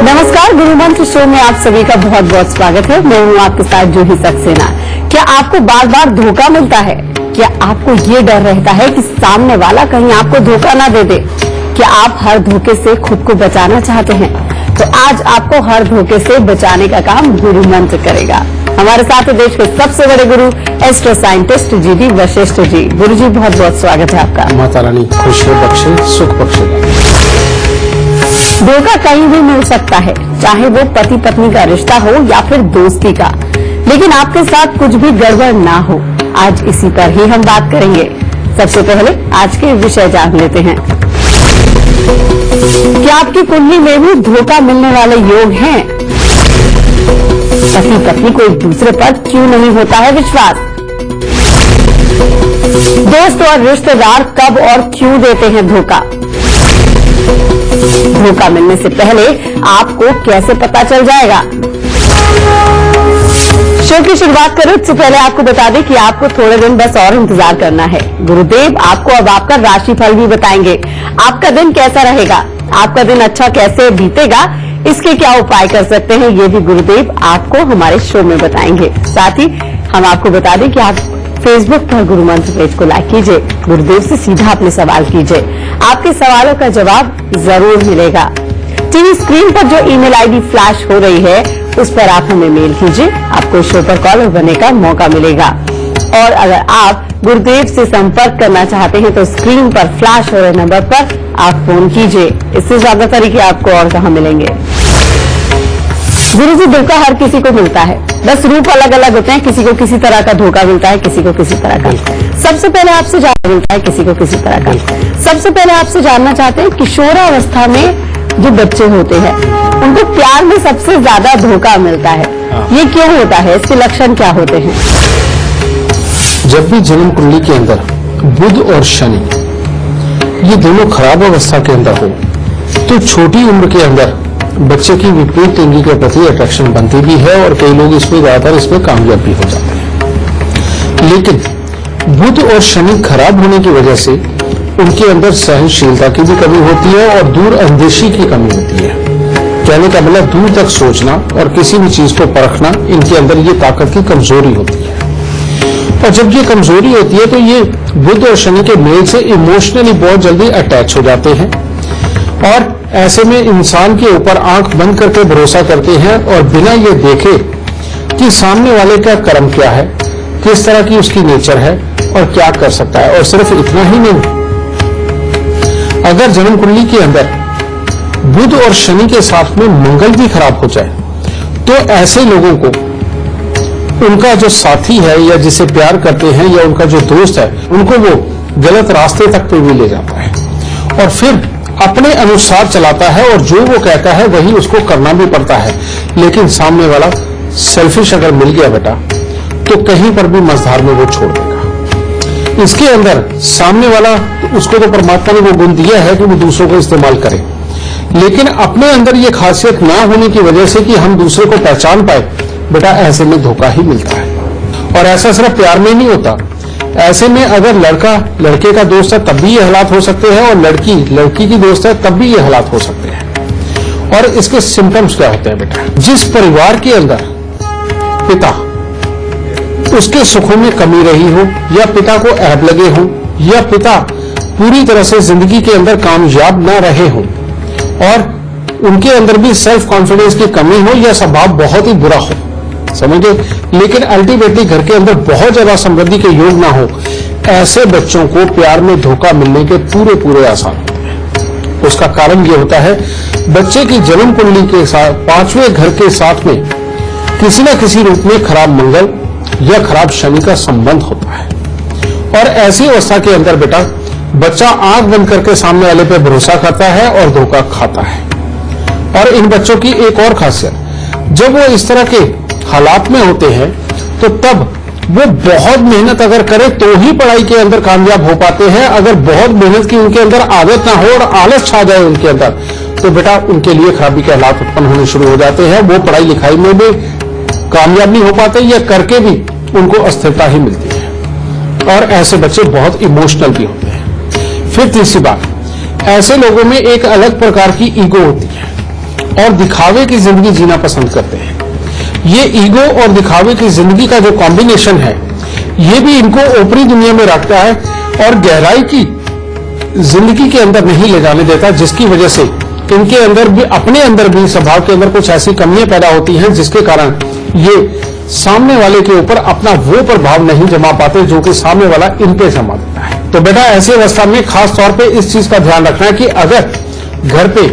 नमस्कार, गुरु मंत्र शो में आप सभी का बहुत बहुत स्वागत है। मैं हूँ आपके साथ जूही सक्सेना। क्या आपको बार बार धोखा मिलता है? क्या आपको ये डर रहता है कि सामने वाला कहीं आपको धोखा ना दे दे? क्या आप हर धोखे से खुद को बचाना चाहते हैं? तो आज आपको हर धोखे से बचाने का काम गुरु मंत्र करेगा। हमारे साथ देश के सबसे बड़े गुरु एस्ट्रो साइंटिस्ट जी वशिष्ठ जी। गुरु जी, बहुत बहुत स्वागत है आपका। माता रानी खुश बख्शे, सुख बख्शे। धोखा कहीं भी मिल सकता है, चाहे वो पति पत्नी का रिश्ता हो या फिर दोस्ती का, लेकिन आपके साथ कुछ भी गड़बड़ ना हो। आज इसी पर ही हम बात करेंगे। सबसे पहले आज के विषय जान लेते हैं। क्या आपकी कुंडली में भी धोखा मिलने वाले योग हैं? पति पत्नी को एक दूसरे पर क्यों नहीं होता है विश्वास? दोस्त और रिश्तेदार कब और क्यों देते हैं धोखा? धोखा मिलने से पहले आपको कैसे पता चल जाएगा? शो की शुरुआत करें उससे पहले आपको बता दें कि आपको थोड़े दिन बस और इंतजार करना है। गुरुदेव आपको अब आपका राशिफल भी बताएंगे। आपका दिन कैसा रहेगा, आपका दिन अच्छा कैसे बीतेगा, इसके क्या उपाय कर सकते हैं, ये भी गुरुदेव आपको हमारे शो में बताएंगे। साथ ही हम आपको बता दें कि आप फेसबुक पर गुरु मंत्र पेज को लाइक कीजिए, गुरुदेव से सीधा अपने सवाल कीजिए, आपके सवालों का जवाब जरूर मिलेगा। टीवी स्क्रीन पर जो ईमेल आईडी फ्लैश हो रही है उस पर आप हमें मेल कीजिए, आपको शो पर कॉलर बनने का मौका मिलेगा। और अगर आप गुरुदेव से संपर्क करना चाहते हैं तो स्क्रीन पर फ्लैश हो रहे नंबर पर आप फोन कीजिए। इससे ज्यादा तरीके आपको और कहां मिलेंगे। गुरु जी, धोखा हर किसी को मिलता है, बस रूप अलग अलग होते हैं। किसी को किसी तरह का धोखा मिलता है, किसी को किसी तरह का। सबसे पहले आपसे जानना मिलता है, किसी को किसी तरह का। सबसे पहले आपसे जानना चाहते हैं, किशोरावस्था में जो बच्चे होते हैं उनको प्यार में सबसे ज्यादा धोखा मिलता है, ये क्यों होता है? इसके लक्षण क्या होते हैं? जब भी जन्म कुंडली के अंदर बुध और शनि ये दोनों खराब अवस्था के अंदर हो तो छोटी उम्र के अंदर बच्चे की विपरीत लिंगी के प्रति अट्रैक्शन बनती भी है और कई लोग इसमें ज्यादातर इसमें कामयाब भी हो जाते हैं। लेकिन बुध और शनि खराब होने की वजह से उनके अंदर सहनशीलता की भी कमी होती है और दूर अंदेशी की कमी होती है। कहने का मतलब दूर तक सोचना और किसी भी चीज को परखना, इनके अंदर ये ताकत की कमजोरी होती है। और जब ये कमजोरी होती है तो ये बुध और शनि के मेल से इमोशनली बहुत जल्दी अटैच हो जाते हैं और ऐसे में इंसान के ऊपर आंख बंद करके भरोसा करते हैं और बिना ये देखे कि सामने वाले का कर्म क्या है, किस तरह की उसकी नेचर है और क्या कर सकता है। और सिर्फ इतना ही नहीं, अगर जन्म कुंडली के अंदर बुध और शनि के साथ में मंगल भी खराब हो जाए तो ऐसे लोगों को उनका जो साथी है या जिसे प्यार करते हैं या उनका जो दोस्त है उनको वो गलत रास्ते तक पे भी ले जाता है और फिर अपने अनुसार चलाता है और जो वो कहता है वही उसको करना भी पड़ता है। लेकिन सामने वाला सेल्फिश अगर मिल गया बेटा तो कहीं पर भी मझधार में वो छोड़ देगा। इसके अंदर सामने वाला, उसको तो परमात्मा ने वो गुण दिया है कि वो दूसरों को इस्तेमाल करे, लेकिन अपने अंदर ये खासियत ना होने की वजह से कि हम दूसरे को पहचान पाए, बेटा ऐसे में धोखा ही मिलता है। और ऐसा सिर्फ प्यार में नहीं होता, ऐसे में अगर लड़का लड़के का दोस्त है तब भी ये हालात हो सकते हैं और लड़की लड़की की दोस्त है तब भी ये हालात हो सकते हैं। और इसके सिम्टम्स क्या होते हैं बेटा? जिस परिवार के अंदर पिता उसके सुखों में कमी रही हो या पिता को ऐब लगे हो या पिता पूरी तरह से जिंदगी के अंदर कामयाब ना रहे हो और उनके अंदर भी सेल्फ कॉन्फिडेंस की कमी हो या स्वभाव बहुत ही बुरा हो, समझे, लेकिन अल्टीमेटली घर के अंदर बहुत ज्यादा समृद्धि के योग ना हो, ऐसे बच्चों को प्यार में धोखा मिलने के पूरे पूरे आसार होते हैं। उसका कारण ये होता है बच्चे की जन्म कुंडली के साथ पांचवें घर के साथ में किसी न किसी रूप में खराब मंगल या खराब शनि का संबंध होता है। और ऐसी अवस्था के अंदर बेटा बच्चा आंख बंद करके सामने वाले पे भरोसा करता है और धोखा खाता है। और इन बच्चों की एक और खासियत, जब वो इस तरह के हालात में होते हैं तो तब वो बहुत मेहनत अगर करे तो ही पढ़ाई के अंदर कामयाब हो पाते हैं। अगर बहुत मेहनत की उनके अंदर आदत ना हो और आलस छा जाए उनके अंदर तो बेटा उनके लिए खराबी के हालात उत्पन्न होने शुरू हो जाते हैं। वो पढ़ाई लिखाई में भी कामयाब नहीं हो पाते या करके भी उनको अस्थिरता ही मिलती है। और ऐसे बच्चे बहुत इमोशनल भी होते हैं। फिर तीसरी बात, ऐसे लोगों में एक अलग प्रकार की ईगो होती है और दिखावे की जिंदगी जीना पसंद करते हैं। ये ईगो और दिखावे की जिंदगी का जो कॉम्बिनेशन है, ये भी इनको ऊपरी दुनिया में रखता है और गहराई की जिंदगी के अंदर नहीं ले जाने देता, जिसकी वजह से इनके अंदर भी, अपने अंदर भी स्वभाव के अंदर कुछ ऐसी कमियां पैदा होती हैं जिसके कारण ये सामने वाले के ऊपर अपना वो प्रभाव नहीं जमा पाते जो कि सामने वाला इन पे जमा देता है। तो बेटा ऐसी अवस्था में खास तौर पे इस चीज का ध्यान रखना है कि अगर घर पे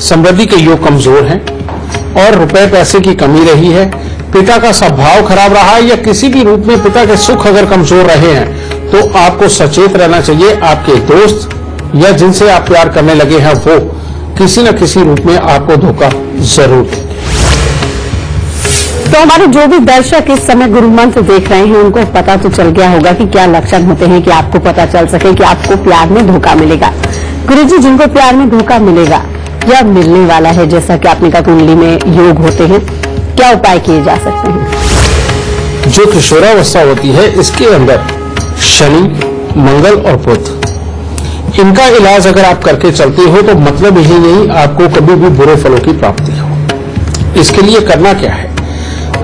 समृद्धि के योग कमजोर हैं और रुपए पैसे की कमी रही है, पिता का स्वभाव खराब रहा है या किसी भी रूप में पिता के सुख अगर कमजोर रहे हैं, तो आपको सचेत रहना चाहिए। आपके दोस्त या जिनसे आप प्यार करने लगे हैं वो किसी न किसी रूप में आपको धोखा जरूर देंगे। तो हमारे जो भी दर्शक इस समय गुरु मंत्र देख रहे हैं, उनको पता तो चल गया होगा कि क्या लक्षण होते हैं कि आपको पता चल सके कि आपको प्यार में धोखा मिलेगा। गुरुजी, जिनको प्यार में धोखा मिलेगा या मिलने वाला है, जैसा कि आपने कहा कुंडली में योग होते हैं, क्या उपाय किए जा सकते हैं? जो किशोरावस्था होती है, इसके अंदर शनि, मंगल और बुध, इनका इलाज अगर आप करके चलते हो तो मतलब यही नहीं आपको कभी भी बुरे फलों की प्राप्ति हो। इसके लिए करना क्या है?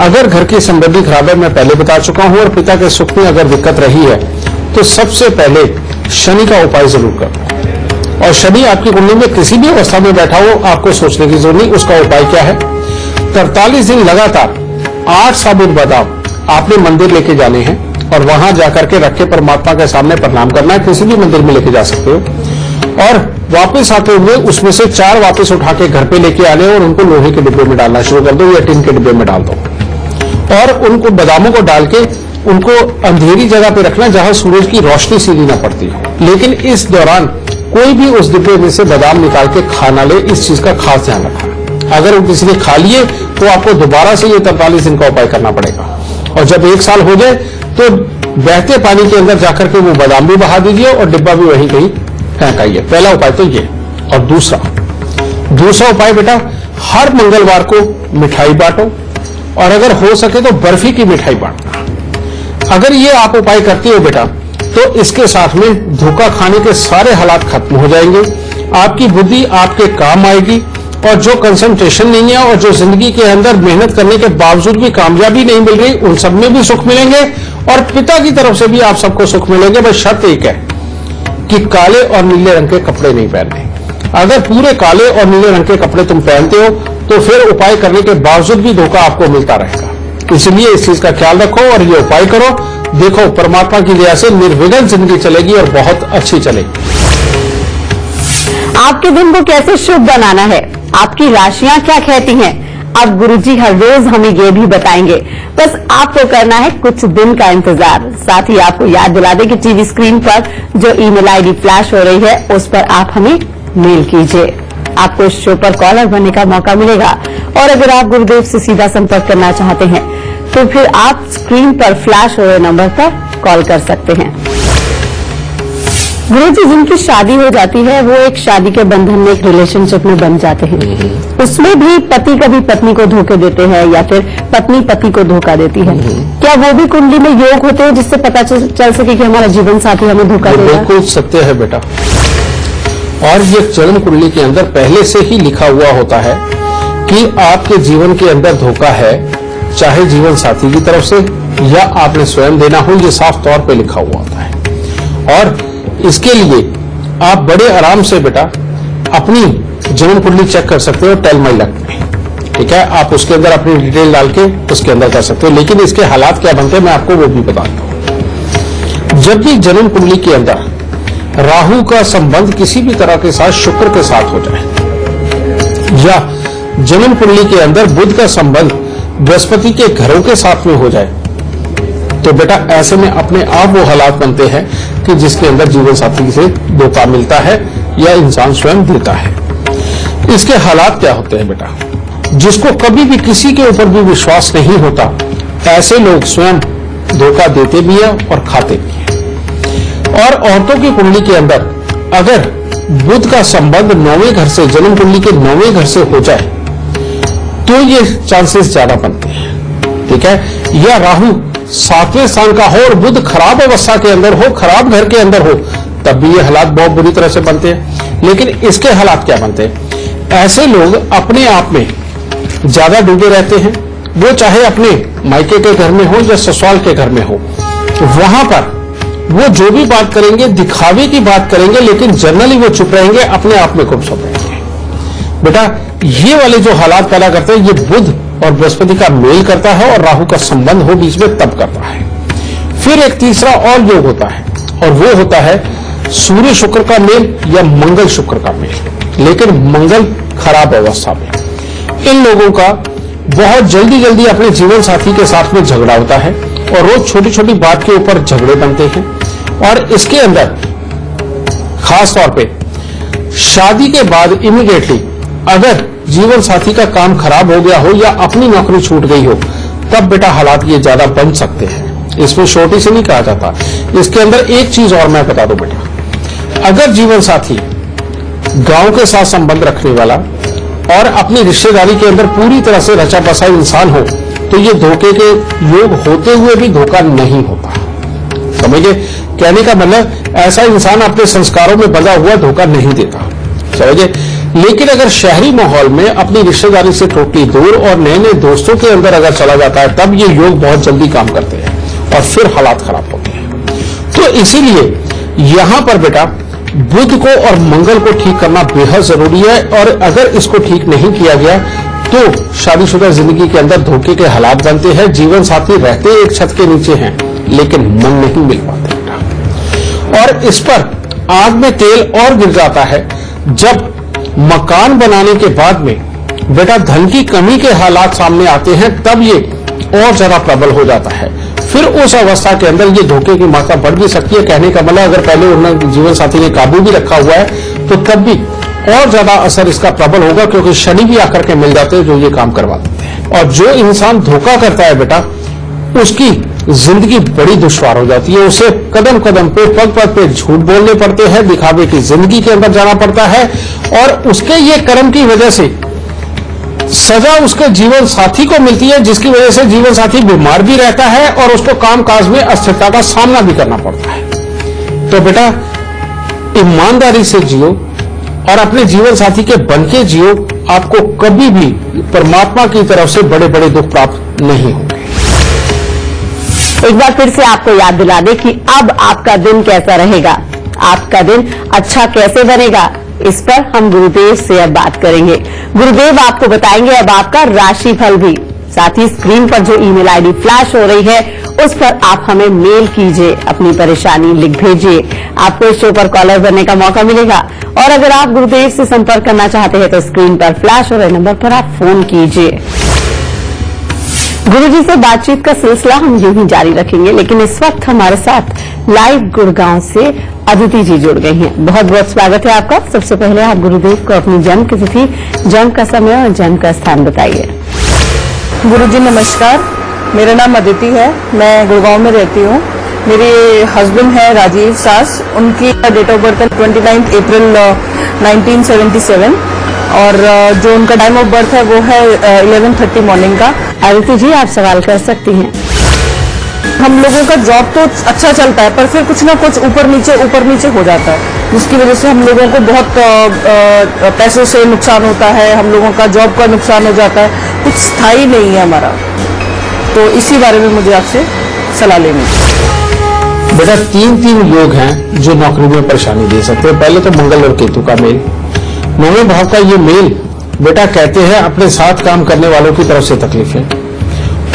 अगर घर की समृद्धि खराब है, मैं पहले बता चुका हूं, और पिता के सुख में अगर दिक्कत रही है, तो सबसे पहले शनि का उपाय जरूर करो। और शनि आपकी कुंडली में किसी भी अवस्था में बैठा हो, आपको सोचने की जरूरत नहीं। उसका उपाय क्या है? 43 दिन लगातार 8 साबुत बादाम आपने मंदिर लेके जाने हैं और वहां जाकर के रख के परमात्मा के सामने प्रणाम करना है। किसी भी मंदिर में लेके जा सकते हो और वापस आते हुए उसमें से 4 वापस उठा के घर पे लेके आने और उनको लोहे के डिब्बे में डालना शुरू कर दो या टिन के डिब्बे में डाल दो और उनको बादामों को डाल के उनको अंधेरी जगह पे रखना जहां सूरज की रोशनी सीधी ना पड़ती हो। लेकिन इस दौरान कोई भी उस डिब्बे में से बादाम निकाल के खा ना ले, इस चीज का खास ध्यान रखना। अगर किसी ने खा लिए तो आपको दोबारा से ये 43 दिन का उपाय करना पड़ेगा और जब 1 साल हो जाए तो बहते पानी के अंदर जाकर के वो बादाम भी बहा दीजिए और डिब्बा भी वहीं कहीं फेंकाइए। पहला उपाय तो ये। और दूसरा उपाय बेटा, हर मंगलवार को मिठाई बांटो और अगर हो सके तो बर्फी की मिठाई बांटना। अगर ये आप उपाय करती हो बेटा, तो इसके साथ में धोखा खाने के सारे हालात खत्म हो जाएंगे। आपकी बुद्धि आपके काम आएगी और जो कंसंट्रेशन नहीं है और जो जिंदगी के अंदर मेहनत करने के बावजूद भी कामयाबी नहीं मिल रही, उन सब में भी सुख मिलेंगे और पिता की तरफ से भी आप सबको सुख मिलेंगे। बस शर्त एक है कि काले और नीले रंग के कपड़े नहीं पहनने। अगर पूरे काले और नीले रंग के कपड़े तुम पहनते हो तो फिर उपाय करने के बावजूद भी धोखा आपको मिलता रहेगा। इसलिए इस चीज का ख्याल रखो और ये उपाय करो। देखो परमात्मा की दया से निर्विघ्न जिंदगी चलेगी और बहुत अच्छी चलेगी। आपके दिन को कैसे शुभ बनाना है, आपकी राशियां क्या कहती हैं, अब गुरुजी हर रोज हमें ये भी बताएंगे। बस आपको करना है कुछ दिन का इंतजार। साथ ही आपको याद दिला दें कि टीवी स्क्रीन पर जो ईमेल आईडी फ्लैश हो रही है उस पर आप हमें मेल कीजिए। आपको इस शो पर कॉलर बनने का मौका मिलेगा और अगर आप गुरुदेव से सीधा संपर्क करना चाहते हैं तो फिर आप स्क्रीन पर फ्लैश हो रहे नंबर पर कॉल कर सकते हैं। गुरुजी, जिनकी शादी हो जाती है वो एक शादी के बंधन में, एक रिलेशनशिप में बन जाते हैं, उसमें भी पति कभी पत्नी को धोखे देते हैं या फिर पत्नी पति को धोखा देती है, क्या वो भी कुंडली में योग होते हैं जिससे पता चल सके कि हमारा जीवन साथी हमें धोखा देगा? बिल्कुल सत्य है बेटा। और ये जन्म कुंडली के अंदर पहले से ही लिखा हुआ होता है कि आपके जीवन के अंदर धोखा है, चाहे जीवन साथी की तरफ से या आपने स्वयं देना हो, ये साफ तौर पे लिखा हुआ होता है। और इसके लिए आप बड़े आराम से बेटा अपनी जन्म कुंडली चेक कर सकते हो टेल माई लक में। ठीक है, आप उसके अंदर अपनी डिटेल डाल के उसके अंदर कर सकते हो। लेकिन इसके हालात क्या बनते हैं मैं आपको वो भी बताता हूं। जब भी जन्म कुंडली के अंदर राहु का संबंध किसी भी तरह के साथ शुक्र के साथ हो जाए या जन्म कुंडली के अंदर बुध का संबंध बृहस्पति के घरों के साथ में हो जाए, तो बेटा ऐसे में अपने आप वो हालात बनते हैं कि जिसके अंदर जीवन साथी से धोखा मिलता है या इंसान स्वयं देता है। इसके हालात क्या होते हैं बेटा? जिसको कभी भी किसी के ऊपर भी विश्वास नहीं होता, ऐसे लोग स्वयं धोखा देते भी हैं और खाते भी हैं। और औरतों की कुंडली के अंदर अगर बुध का संबंध 9वें घर से, जन्म कुंडली के 9वें घर से हो जाए तो ये चांसेस ज्यादा बनते हैं। ठीक है, या राहु सातवें स्थान का हो और बुध खराब अवस्था के अंदर हो, खराब घर के अंदर हो, तब भी ये हालात बहुत बुरी तरह से बनते हैं। लेकिन इसके हालात क्या बनते हैं? ऐसे लोग अपने आप में ज्यादा डूबे रहते हैं। वो चाहे अपने मायके के घर में हो या ससुराल के घर में हो, वहां पर वो जो भी बात करेंगे दिखावे की बात करेंगे, लेकिन जनरली वो चुप रहेंगे, अपने आप में गुमसुम रहेंगे। बेटा ये वाले जो हालात पैदा करते हैं, ये बुध और बृहस्पति का मेल करता है और राहु का संबंध हो बीच में, तब करता है। फिर एक तीसरा और योग होता है और वो होता है सूर्य शुक्र का मेल या मंगल शुक्र का मेल, लेकिन मंगल खराब अवस्था में। इन लोगों का बहुत जल्दी जल्दी अपने जीवन साथी के साथ में झगड़ा होता है और रोज छोटी छोटी बात के ऊपर झगड़े बनते हैं। और इसके अंदर खास तौर पे शादी के बाद इमीडिएटली अगर जीवन साथी का काम खराब हो गया हो या अपनी नौकरी छूट गई हो, तब बेटा हालात ये ज्यादा बन सकते हैं। इसमें छोटी से नहीं कहा जाता। इसके अंदर एक चीज और मैं बता दूं बेटा, अगर जीवन साथी गांव के साथ संबंध रखने वाला और अपनी रिश्तेदारी के अंदर पूरी तरह से रचा बसा इंसान हो, तो ये धोखे के योग होते हुए भी धोखा नहीं होता। समझिए, कहने का मतलब ऐसा इंसान अपने संस्कारों में बंधा हुआ धोखा नहीं देता। समझिए, लेकिन अगर शहरी माहौल में अपनी रिश्तेदारी से टोटली दूर और नए नए दोस्तों के अंदर अगर चला जाता है, तब ये योग बहुत जल्दी काम करते हैं और फिर हालात खराब होते हैं। तो इसीलिए यहां पर बेटा बुध को और मंगल को ठीक करना बेहद जरूरी है। और अगर इसको ठीक नहीं किया गया तो शादीशुदा जिंदगी के अंदर धोखे के हालात बनते हैं। जीवन साथी रहते एक छत के नीचे हैं, लेकिन मन नहीं मिल पाते बेटा। और इस पर आग में तेल और गिर जाता है जब मकान बनाने के बाद में बेटा धन की कमी के हालात सामने आते हैं, तब ये और ज्यादा प्रबल हो जाता है। फिर उस अवस्था के अंदर ये धोखे की मात्रा बढ़ भी सकती है। कहने का मतलब अगर पहले उन्होंने जीवन साथी ने काबू भी रखा हुआ है, तो तब भी और ज्यादा असर इसका प्रबल होगा, क्योंकि शनि भी आकर के मिल जाते हैं जो ये काम करवा देते हैं। और जो इंसान धोखा करता है बेटा, उसकी जिंदगी बड़ी दुश्वार हो जाती है। उसे कदम कदम पे पग पग पे झूठ बोलने पड़ते हैं, दिखावे की जिंदगी के अंदर जाना पड़ता है, और उसके ये कर्म की वजह से सजा उसके जीवन साथी को मिलती है, जिसकी वजह से जीवन साथी बीमार भी रहता है और उसको कामकाज में अस्थिरता का सामना भी करना पड़ता है। तो बेटा ईमानदारी से जियो और अपने जीवन साथी के बनके जियो। आपको कभी भी परमात्मा की तरफ से बड़े बड़े दुख प्राप्त नहीं होंगे। एक बार फिर से आपको याद दिला दें कि अब आपका दिन कैसा रहेगा, आपका दिन अच्छा कैसे बनेगा, इस पर हम गुरुदेव से अब बात करेंगे। गुरुदेव आपको बताएंगे अब आपका राशिफल भी। साथ ही स्क्रीन पर जो ईमेल आईडी फ्लैश हो रही है, उस पर आप हमें मेल कीजिए, अपनी परेशानी लिख भेजिए। आपको इस शो पर कॉलर बनने का मौका मिलेगा। और अगर आप गुरुदेव से संपर्क करना चाहते हैं तो स्क्रीन पर फ्लैश हो रहे नंबर पर आप फोन कीजिए। गुरुजी से बातचीत का सिलसिला हम यूं ही जारी रखेंगे, लेकिन इस वक्त हमारे साथ लाइव गुड़गांव से अदिति जी जुड़ गई हैं। बहुत बहुत स्वागत है आपका। सबसे पहले आप गुरुदेव को अपनी जन्म की तिथि, जन्म का समय और जन्म का स्थान बताइए। गुरुजी नमस्कार, मेरा नाम अदिति है, मैं गुड़गांव में रहती हूँ। मेरे हस्बैंड है राजीव सास, उनकी डेट ऑफ बर्थ है 29 अप्रैल 1977 और जो उनका टाइम ऑफ बर्थ है वो है 11:30 मॉर्निंग का। अदिति जी आप सवाल कर सकती हैं। हम लोगों का जॉब तो अच्छा चलता है, पर फिर कुछ ना कुछ ऊपर नीचे हो जाता है, जिसकी वजह से हम लोगों को बहुत पैसों से नुकसान होता है, हम लोगों का जॉब का नुकसान हो जाता है, कुछ स्थायी नहीं है हमारा। तो इसी बारे में मुझे आपसे सलाह लेनी है। बेटा तीन योग हैं जो नौकरी में परेशानी दे सकते हैं। पहले तो मंगल और केतु का मेल, 9वें भाव का ये मेल बेटा कहते हैं अपने साथ काम करने वालों की तरफ से तकलीफें।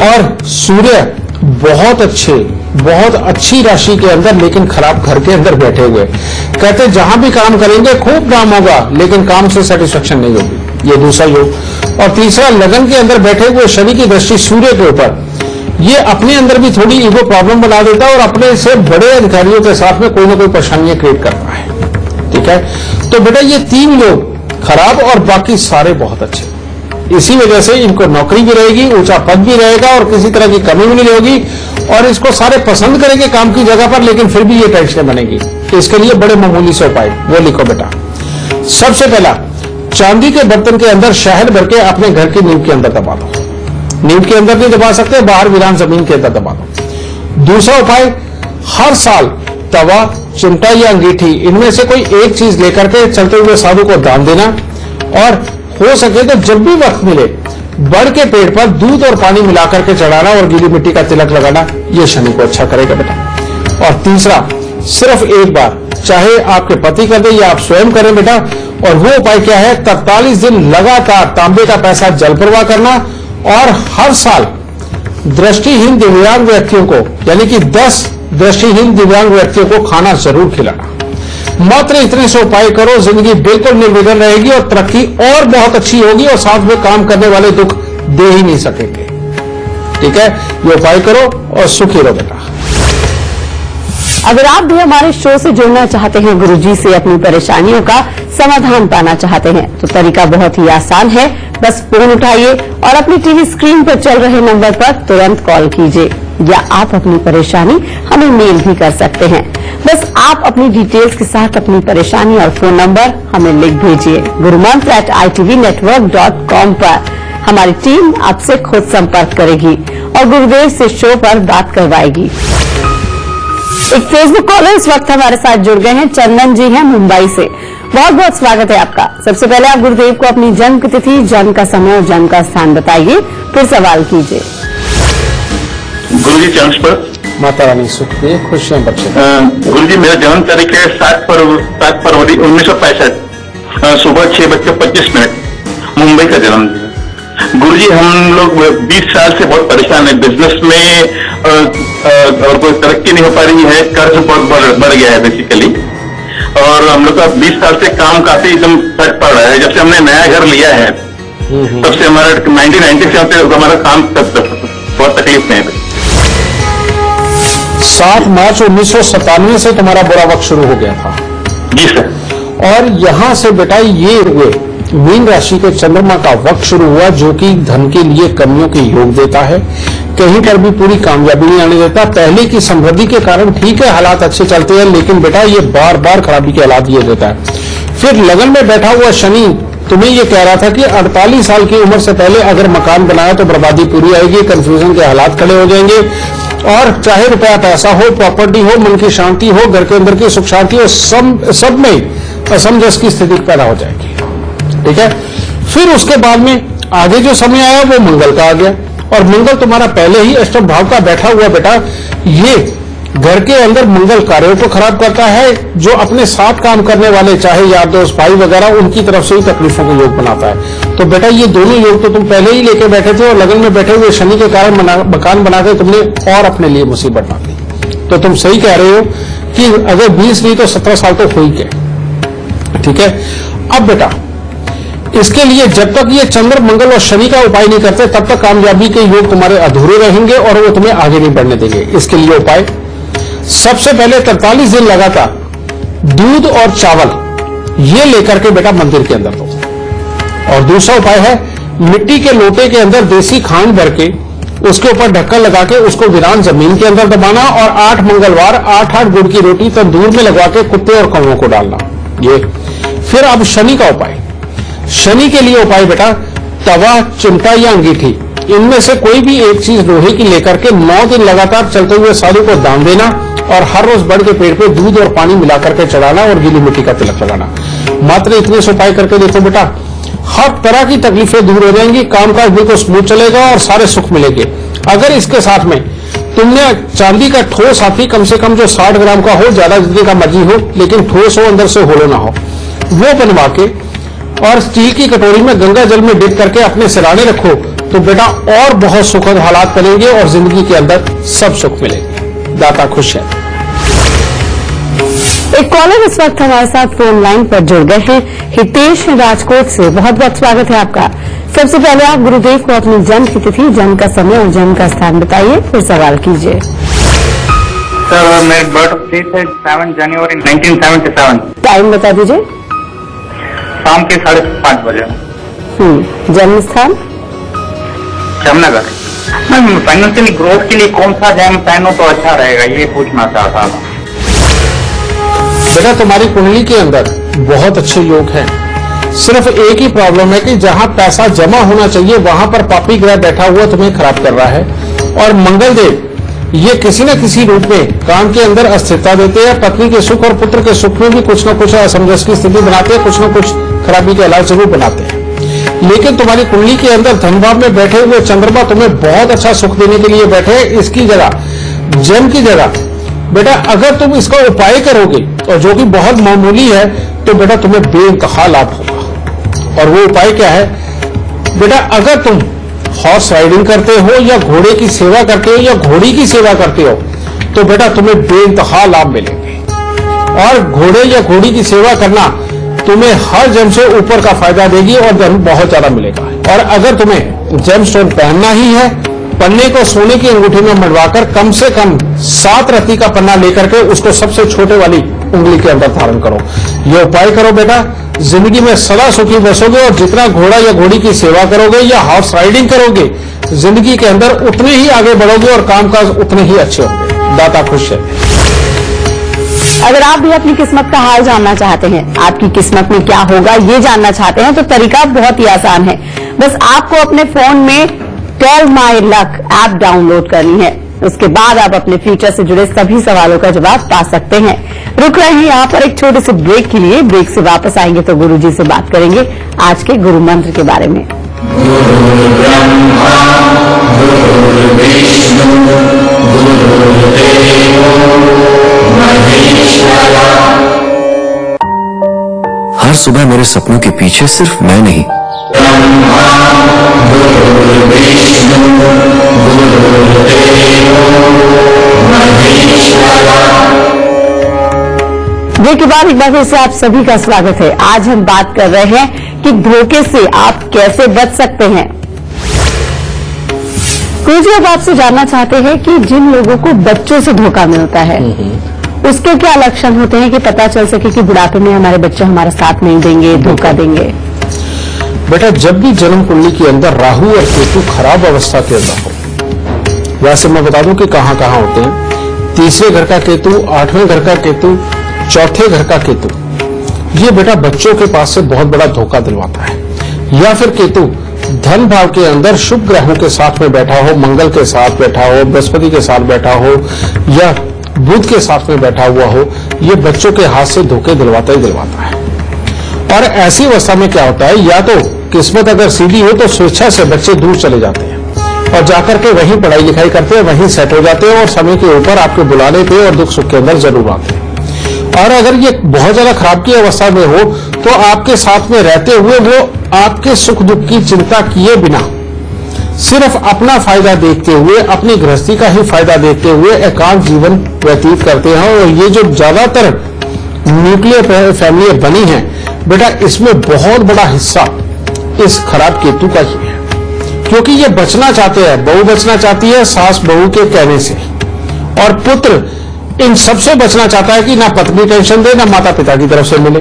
और सूर्य बहुत अच्छी राशि के अंदर लेकिन खराब घर के अंदर बैठे हुए, कहते जहां भी काम करेंगे खूब काम होगा, लेकिन काम से सेटिस्फेक्शन नहीं होगी। ये दूसरा योग। और तीसरा लगन के अंदर बैठे हुए शनि की दृष्टि सूर्य के ऊपर, ये अपने अंदर भी थोड़ी ईगो प्रॉब्लम बना देता है और अपने से बड़े अधिकारियों के साथ में कोई ना कोई परेशानियां क्रिएट करता है। ठीक है, तो बेटा ये 3 योग खराब और बाकी सारे बहुत अच्छे। इसी वजह से इनको नौकरी भी रहेगी, ऊंचा पद भी रहेगा और किसी तरह की कमी भी नहीं होगी, और इसको सारे पसंद करेंगे काम की जगह पर, लेकिन फिर भी ये टेंशन बनेगी। इसके लिए बड़े मामूली से उपाय वो लिखो बेटा। सबसे पहला, चांदी के बर्तन के अंदर शहद भर के अपने घर की नींव के अंदर दबा दो। नींव के अंदर नहीं दबा सकते, बाहर वीरान जमीन के अंदर दबा दो। दूसरा उपाय, हर साल तवा, चिमटा या अंगीठी इनमें से कोई एक चीज लेकर के चलते हुए साधु को दान देना, और हो सके तो जब भी वक्त मिले बड़ के पेड़ पर दूध और पानी मिलाकर के चढ़ाना और गीली मिट्टी का तिलक लगाना, ये शनि को अच्छा करेगा बेटा। और तीसरा, सिर्फ एक बार, चाहे आपके पति कर दे या आप स्वयं करें बेटा, और वो उपाय क्या है, 43 दिन लगातार तांबे का पैसा जल प्रवाह करना, और हर साल दृष्टिहीन दिव्यांग व्यक्तियों को, यानी कि 10 दृष्टिहीन दिव्यांग व्यक्तियों को खाना जरूर खिलाना। मात्र इतने से उपाय करो, जिंदगी बिल्कुल निर्विघ्न रहेगी और तरक्की और बहुत अच्छी होगी, और साथ में काम करने वाले दुख दे ही नहीं सकेंगे। ठीक है, ये उपाय करो और सुखी रहो बेटा। अगर आप भी हमारे शो से जुड़ना चाहते हैं, गुरुजी से अपनी परेशानियों का समाधान पाना चाहते हैं, तो तरीका बहुत ही आसान है। बस फोन उठाइए और अपनी टीवी स्क्रीन पर चल रहे नंबर पर तुरंत कॉल कीजिए, या आप अपनी परेशानी हमें मेल भी कर सकते हैं। बस आप अपनी डिटेल्स के साथ अपनी परेशानी और फोन नंबर हमें लिख भेजिए gurumantra@itvnetwork.com पर। हमारी टीम आपसे खुद संपर्क करेगी और गुरुदेव से शो पर बात करवाएगी। एक फेसबुक कॉलर इस वक्त हमारे साथ जुड़ गए हैं। चंदन जी हैं मुंबई से। बहुत बहुत स्वागत है आपका। सबसे पहले आप गुरुदेव को अपनी जन्म की तिथि, जन्म का समय और जन्म का स्थान बताइए, फिर सवाल कीजिए। गुरुजी चरण पर माता रानी सुख दे, खुशियां बख्शे। गुरुजी मेरा जन्म तारीख है 7 फरवरी 1965, सुबह 6:25 मुंबई का जन्म। गुरुजी हम लोग 20 साल से बहुत परेशान है, बिजनेस में और कोई तरक्की नहीं हो पा रही है, कर्ज बहुत बढ़ गया है बेसिकली, और हम लोग का 20 साल से काम काफी एकदम फर्क पड़ रहा है। जब से हमने नया घर लिया है तब से हमारा 1990 से हमारा काम बहुत तकलीफ में है। 7 मार्च 1997 से तुम्हारा बुरा वक्त शुरू हो गया था। जी सर। और यहां से बेटा ये मीन राशि के चंद्रमा का वक्त शुरू हुआ, जो कि धन के लिए कमियों के योग देता है, कहीं पर भी पूरी कामयाबी नहीं आने देता। पहले की समृद्धि के कारण ठीक है, हालात अच्छे चलते हैं, लेकिन बेटा ये बार बार खराबी के हालात ये देता है। फिर लगन में बैठा हुआ शनि तुम्हें ये कह रहा था कि 48 साल की उम्र से पहले अगर मकान बनाया तो बर्बादी पूरी आएगी, कंफ्यूजन के हालात खड़े हो जाएंगे, और चाहे रुपया पैसा हो, प्रॉपर्टी हो, मन की शांति हो, घर के अंदर की सुख शांति हो, सब में असमंजस की स्थिति पैदा हो जाएगी। ठीक है, फिर उसके बाद में आगे जो समय आया वो मंगल का आ गया, और मंगल तुम्हारा पहले ही अष्टम भाव का बैठा हुआ बेटा, ये घर के अंदर मंगल कार्यों को खराब करता है, जो अपने साथ काम करने वाले चाहे यार दोस्त भाई वगैरह उनकी तरफ से ही तकलीफों को योग बनाता है। तो बेटा ये दोनों योग तो तुम पहले ही लेके बैठे थे, और लगन में बैठे हुए शनि के कारण मकान बनाकर तुमने और अपने लिए मुसीबत डाली। तो तुम सही कह रहे हो कि अगर 20 नहीं तो 17 साल तो हो ही गए। ठीक है, अब बेटा इसके लिए जब तक ये चंद्र, मंगल और शनि का उपाय नहीं करते तब तक कामयाबी के योग तुम्हारे अधूरे रहेंगे और वो तुम्हें आगे नहीं बढ़ने देंगे। इसके लिए उपाय, सबसे पहले 43 दिन लगातार दूध और चावल ये लेकर के बेटा मंदिर के अंदर दो। और दूसरा उपाय है, मिट्टी के लोटे के अंदर देसी खांड भर के उसके ऊपर ढक्कन लगा के उसको वीरान जमीन के अंदर दबाना, और 8 मंगलवार 8 गुड़ की रोटी तंदूर में लगवा के कुत्ते और कौवों को डालना। ये फिर अब शनि का उपाय, शनि के लिए उपाय बेटा, तवा, चिमटा या अंगीठी इनमें से कोई भी एक चीज लोहे की लेकर के 9 दिन लगातार चलते हुए साधु को दान देना, और हर रोज बड़ के पेड़ पे दूध और पानी मिलाकर के चढ़ाना और गीली मिट्टी का तिलक लगाना। मात्र इतने से उपाय करके देखो बेटा, हर तरह की तकलीफें दूर हो जाएंगी, कामकाज बिल्कुल स्मूथ चलेगा और सारे सुख मिलेंगे। अगर इसके साथ में तुमने चांदी का ठोस हाथी कम से कम जो 60 ग्राम का हो, ज्यादा जितने का मर्जी हो, लेकिन ठोस हो, अंदर से होलो ना हो, वो बनवा के और स्टील की कटोरी में गंगा जल में डिप करके अपने सिराने रखो, तो बेटा और बहुत सुखद हालात बनेंगे और जिंदगी के अंदर सब सुख मिलेंगे। दाता खुश है। एक कॉलर इस वक्त हमारे साथ फोन लाइन पर जुड़ गए हैं, हितेश राजकोट से। बहुत बहुत स्वागत है आपका। सबसे पहले आप गुरुदेव को अपनी जन्म की तिथि, जन्म का समय और जन्म का स्थान बताइए, फिर सवाल कीजिए। सर मेरी बर्थ डेट है 7 जनवरी 1977, टाइम बता दीजिए। शाम के 5:30 बजे। जन्म स्थान? जामनगर। मैम फाइनेंशियली ग्रोथ के लिए कौन सा जैम पहनो तो अच्छा रहेगा, ये पूछना चाहता था। बेटा तुम्हारी कुंडली के अंदर बहुत अच्छे योग हैं, सिर्फ एक ही प्रॉब्लम है कि जहां पैसा जमा होना चाहिए वहां पर पापी ग्रह बैठा हुआ तुम्हें खराब कर रहा है। और मंगल देव ये किसी न किसी रूप में काम के अंदर अस्थिरता देते हैं, पत्नी के सुख और पुत्र के सुख में भी कुछ न कुछ असमंजस की स्थिति बनाते हैं, कुछ न कुछ खराबी के इलाज जरूर बनाते हैं। लेकिन तुम्हारी कुंडली के अंदर धन भाव में बैठे हुए चंद्रमा तुम्हें बहुत अच्छा सुख देने के लिए बैठे हैं। इसकी जगह, जम की जगह बेटा अगर तुम इसका उपाय करोगे और जो कि बहुत मामूली है, तो बेटा तुम्हें बेइंतहा लाभ होगा। और वो उपाय क्या है बेटा, अगर तुम हॉर्स राइडिंग करते हो या घोड़े की सेवा करते हो या घोड़ी की सेवा करते हो, तो बेटा तुम्हें बेइंतहा लाभ मिलेंगे। और घोड़े या घोड़ी की सेवा करना तुम्हें हर जन्म से ऊपर का फायदा देगी और धन बहुत ज्यादा मिलेगा। और अगर तुम्हें जेमस्टोन पहनना ही है, पन्ने को सोने की अंगूठी में मड़वाकर कम से कम 7 रत्ती का पन्ना लेकर के उसको सबसे छोटे वाली उंगली के अंदर धारण करो। ये उपाय करो बेटा, जिंदगी में सदा सुखी बसोगे। और जितना घोड़ा या घोड़ी की सेवा करोगे या हॉर्स राइडिंग करोगे, जिंदगी के अंदर उतने ही आगे बढ़ोगे और कामकाज उतने ही अच्छे होंगे। दाता खुश है। अगर आप भी अपनी किस्मत का हाल जानना चाहते हैं, आपकी किस्मत में क्या होगा ये जानना चाहते हैं, तो तरीका बहुत ही आसान है। बस आपको अपने फोन में tell my luck app download करनी है। उसके बाद आप अपने फ्यूचर से जुड़े सभी सवालों का जवाब पा सकते हैं। रुक रहे हैं यहाँ पर एक छोटे से ब्रेक के लिए। ब्रेक से वापस आएंगे तो गुरुजी से बात करेंगे आज के गुरु मंत्र के बारे में। हर सुबह मेरे सपनों के पीछे सिर्फ मैं नहीं, ब्रेक के बाद एक बार फिर से आप सभी का स्वागत है। आज हम बात कर रहे हैं कि धोखे से आप कैसे बच सकते हैं। गुरुजी, अब आपसे जानना चाहते हैं कि जिन लोगों को बच्चों से धोखा मिलता है, उसके क्या लक्षण होते हैं कि पता चल सके कि बुढ़ापे में हमारे बच्चे हमारा साथ नहीं देंगे, धोखा देंगे। बेटा जब भी जन्म कुंडली के अंदर राहु और केतु खराब अवस्था के अंदर हो, वैसे मैं बता दूं कि कहां कहां होते हैं। तीसरे घर का केतु, 8वें घर का केतु, चौथे घर का केतु, ये बेटा बच्चों के पास से बहुत बड़ा धोखा दिलवाता है। या फिर केतु धन भाव के अंदर शुभ ग्रहों के साथ में बैठा हो, मंगल के साथ बैठा हो, बृहस्पति के साथ बैठा हो या बुध के साथ में बैठा हुआ हो, ये बच्चों के हाथ से धोखे दिलवाता ही दिलवाता है। और ऐसी अवस्था में क्या होता है, या तो किस्मत अगर सीधी हो तो स्वेच्छा से बच्चे दूर चले जाते हैं और जाकर के वहीं पढ़ाई लिखाई करते हैं, वहीं सेट हो जाते हैं और समय के ऊपर आपके बुलाने पे और दुख सुख के अंदर जरूर आते हैं। और अगर ये बहुत ज्यादा खराब की अवस्था में हो तो आपके साथ में रहते हुए वो आपके सुख दुख की चिंता किए बिना सिर्फ अपना फायदा देखते हुए, अपनी गृहस्थी का ही फायदा देखते हुए एकांत जीवन व्यतीत करते हैं। और ये जो ज्यादातर न्यूक्लियर फैमिली बनी है बेटा, इसमें बहुत बड़ा हिस्सा इस खराब केतु का ही है। क्योंकि ये बचना चाहते हैं, बहू बचना चाहती है सास बहू के कहने से, और पुत्र इन सबसे बचना चाहता है कि ना पत्नी टेंशन दे ना माता पिता की तरफ से मिले।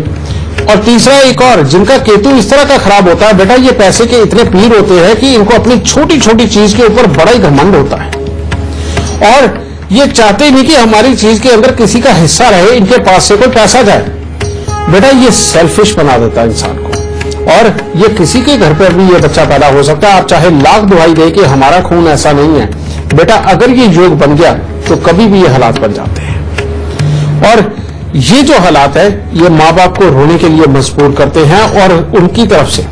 और तीसरा एक और, जिनका केतु इस तरह का खराब होता है बेटा, ये पैसे के इतने पीर होते हैं कि इनको अपनी छोटी छोटी चीज के ऊपर बड़ा ही घमंड होता है और ये चाहते नहीं कि हमारी चीज के अंदर किसी का हिस्सा रहे, इनके पास से कोई पैसा जाए। बेटा ये सेल्फिश बना देता है इंसान को। और ये किसी के घर पर भी ये बच्चा पैदा हो सकता है, आप चाहे लाख दुहाई दे कि हमारा खून ऐसा नहीं है बेटा, अगर ये योग बन गया तो कभी भी ये हालात बन जाते हैं। और ये जो हालात है ये माँ बाप को रोने के लिए मजबूर करते हैं और उनकी तरफ से,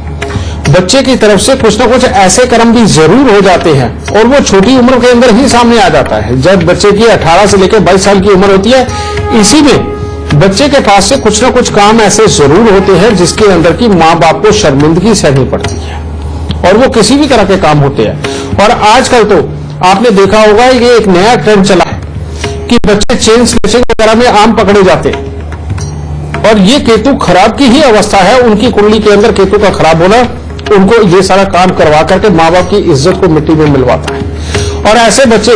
बच्चे की तरफ से कुछ ना कुछ ऐसे कर्म भी जरूर हो जाते हैं और वो छोटी उम्र के अंदर ही सामने आ जाता है। जब बच्चे की 18 से लेकर 22 साल की उम्र होती है, इसी में बच्चे के पास से कुछ ना कुछ काम ऐसे जरूर होते हैं जिसके अंदर की माँ बाप को शर्मिंदगी सहनी पड़ती है और वो किसी भी तरह के काम होते हैं। और आजकल तो आपने देखा होगा ये एक नया ट्रेंड चला है कि बच्चे चेन स्नैचिंग वगैरह में आम पकड़े जाते हैं और ये केतु खराब की ही अवस्था है। उनकी कुंडली के अंदर केतु का खराब होना उनको ये सारा काम करवा करके माँ बाप की इज्जत को मिट्टी में मिलवाता है। और ऐसे बच्चे